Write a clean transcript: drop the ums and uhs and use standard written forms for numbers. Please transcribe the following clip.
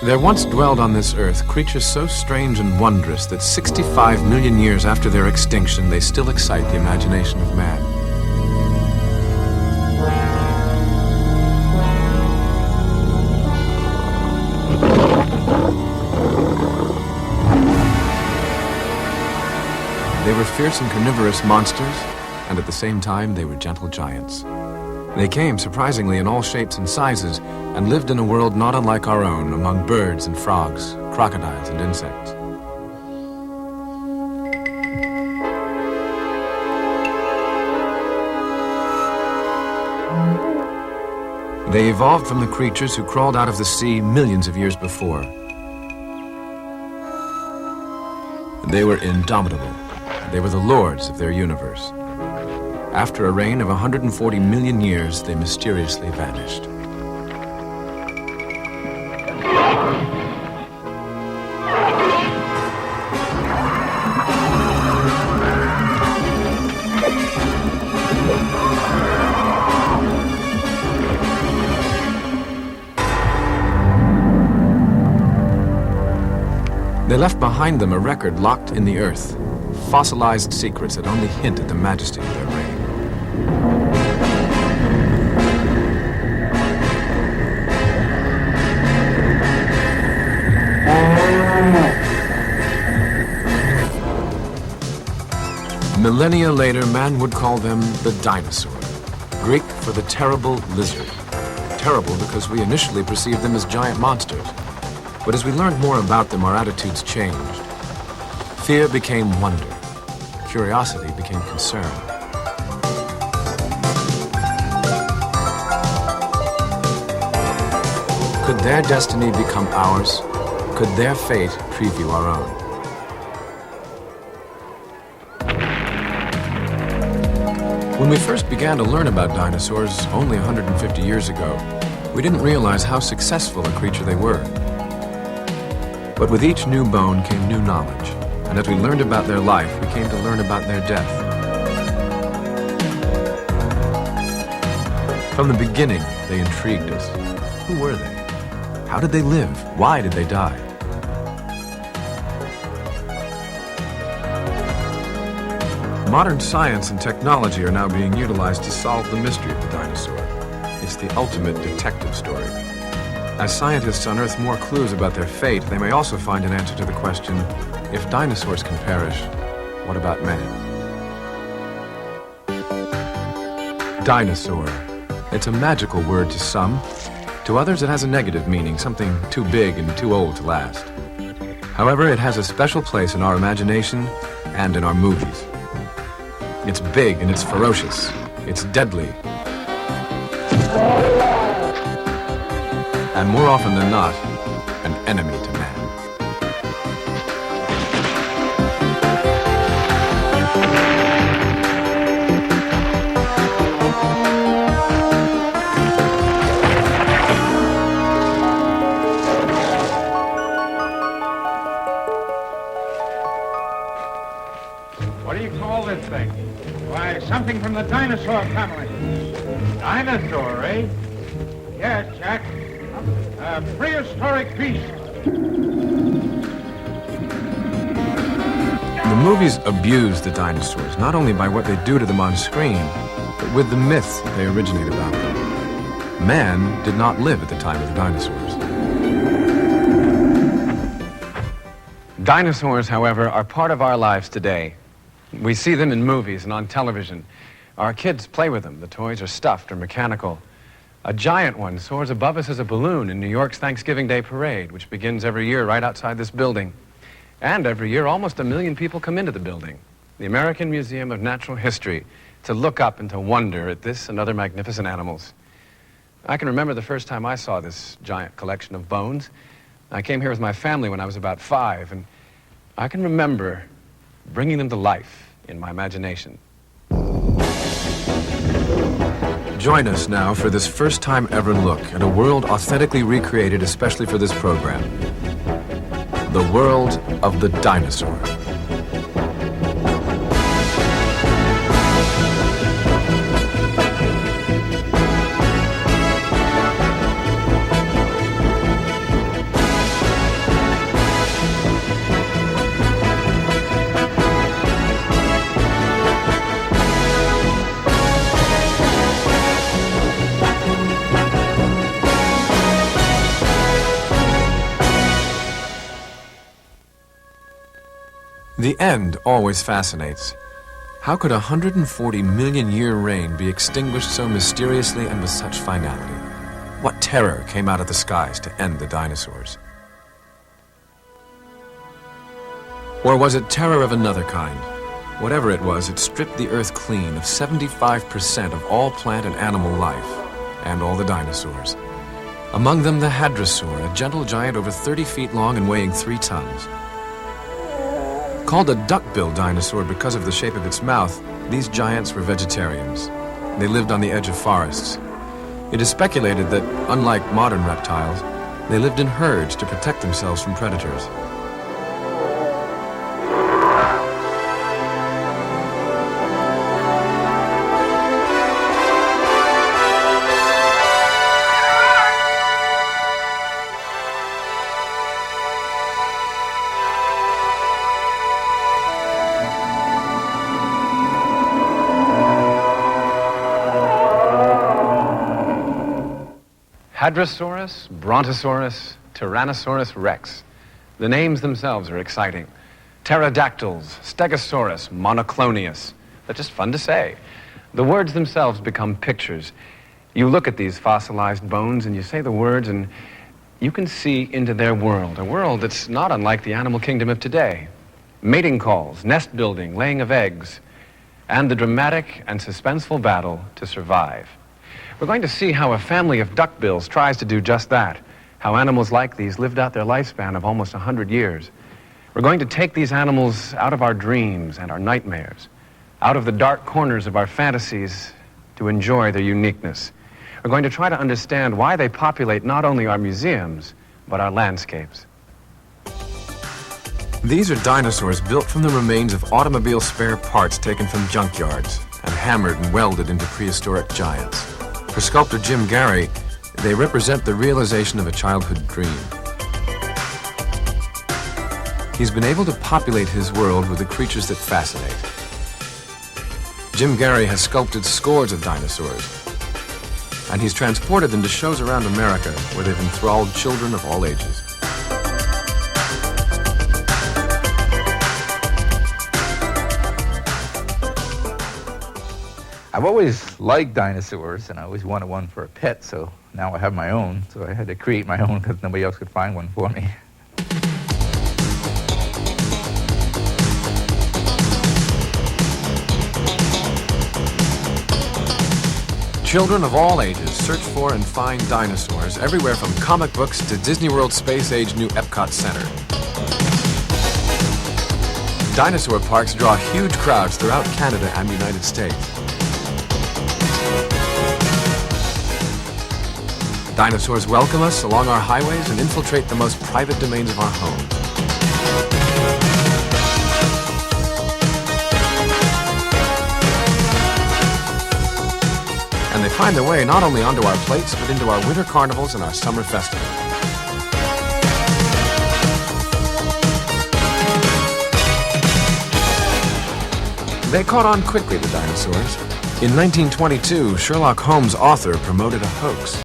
There once dwelled on this earth creatures so strange and wondrous that 65 million years after their extinction, they still excite the imagination of man. They were fierce and carnivorous monsters, and at the same time, they were gentle giants. They came, surprisingly, in all shapes and sizes, and lived in a world not unlike our own, among birds and frogs, crocodiles and insects. They evolved from the creatures who crawled out of the sea millions of years before. They were indomitable. They were the lords of their universe. After a reign of 140 million years, they mysteriously vanished. They left behind them a record locked in the earth, fossilized secrets that only hint at the majesty of their reign. Millennia later, man would call them the dinosaur, Greek for the terrible lizard. Terrible because we initially perceived them as giant monsters. But as we learned more about them, our attitudes changed. Fear became wonder. Curiosity became concern. Could their destiny become ours? Could their fate preview our own? When we first began to learn about dinosaurs only 150 years ago, we didn't realize how successful a creature they were. But with each new bone came new knowledge, and as we learned about their life, we came to learn about their death. From the beginning, they intrigued us. Who were they? How did they live? Why did they die? Modern science and technology are now being utilized to solve the mystery of the dinosaur. It's the ultimate detective story. As scientists unearth more clues about their fate, they may also find an answer to the question, if dinosaurs can perish, what about man? Dinosaur. It's a magical word to some. To others, it has a negative meaning, something too big and too old to last. However, it has a special place in our imagination and in our movies. It's big and it's ferocious. It's deadly. And more often than not, an enemy to man. What do you call this thing? Why, something from the dinosaur family. Dinosaur, eh? Yes, Jack. A prehistoric beast. The movies abuse the dinosaurs, not only by what they do to them on screen, but with the myth they originate about them. Man did not live at the time of the dinosaurs. Dinosaurs, however, are part of our lives today. We see them in movies and on television. Our kids play with them. The toys are stuffed or mechanical. A giant one soars above us as a balloon in New York's Thanksgiving Day Parade, which begins every year right outside this building. And every year, almost 1 million people come into the building, the American Museum of Natural History, to look up and to wonder at this and other magnificent animals. I can remember the first time I saw this giant collection of bones. I came here with my family when I was about 5, and I can remember bringing them to life in my imagination. Join us now for this first time ever look at a world authentically recreated especially for this program. The world of the dinosaur. The end always fascinates. How could a 140-million-year reign be extinguished so mysteriously and with such finality? What terror came out of the skies to end the dinosaurs? Or was it terror of another kind? Whatever it was, it stripped the Earth clean of 75% of all plant and animal life, and all the dinosaurs. Among them, the hadrosaur, a gentle giant over 30 feet long and weighing 3 tons. Called a duck-billed dinosaur because of the shape of its mouth, these giants were vegetarians. They lived on the edge of forests. It is speculated that, unlike modern reptiles, they lived in herds to protect themselves from predators. Hadrosaurus, Brontosaurus, Tyrannosaurus rex. The names themselves are exciting. Pterodactyls, Stegosaurus, Monoclonius. They're just fun to say. The words themselves become pictures. You look at these fossilized bones and you say the words and you can see into their world, a world that's not unlike the animal kingdom of today. Mating calls, nest building, laying of eggs, and the dramatic and suspenseful battle to survive. We're going to see how a family of duckbills tries to do just that, how animals like these lived out their lifespan of almost 100 years. We're going to take these animals out of our dreams and our nightmares, out of the dark corners of our fantasies to enjoy their uniqueness. We're going to try to understand why they populate not only our museums, but our landscapes. These are dinosaurs built from the remains of automobile spare parts taken from junkyards and hammered and welded into prehistoric giants. For sculptor Jim Gary, they represent the realization of a childhood dream. He's been able to populate his world with the creatures that fascinate. Jim Gary has sculpted scores of dinosaurs, and he's transported them to shows around America where they've enthralled children of all ages. I've always liked dinosaurs, and I always wanted one for a pet, so now I have my own. So I had to create my own because nobody else could find one for me. Children of all ages search for and find dinosaurs everywhere from comic books to Disney World Space Age new Epcot Center. Dinosaur parks draw huge crowds throughout Canada and the United States. Dinosaurs welcome us along our highways and infiltrate the most private domains of our homes. And they find their way not only onto our plates, but into our winter carnivals and our summer festivals. They caught on quickly, the dinosaurs. In 1922, Sherlock Holmes' author promoted a hoax.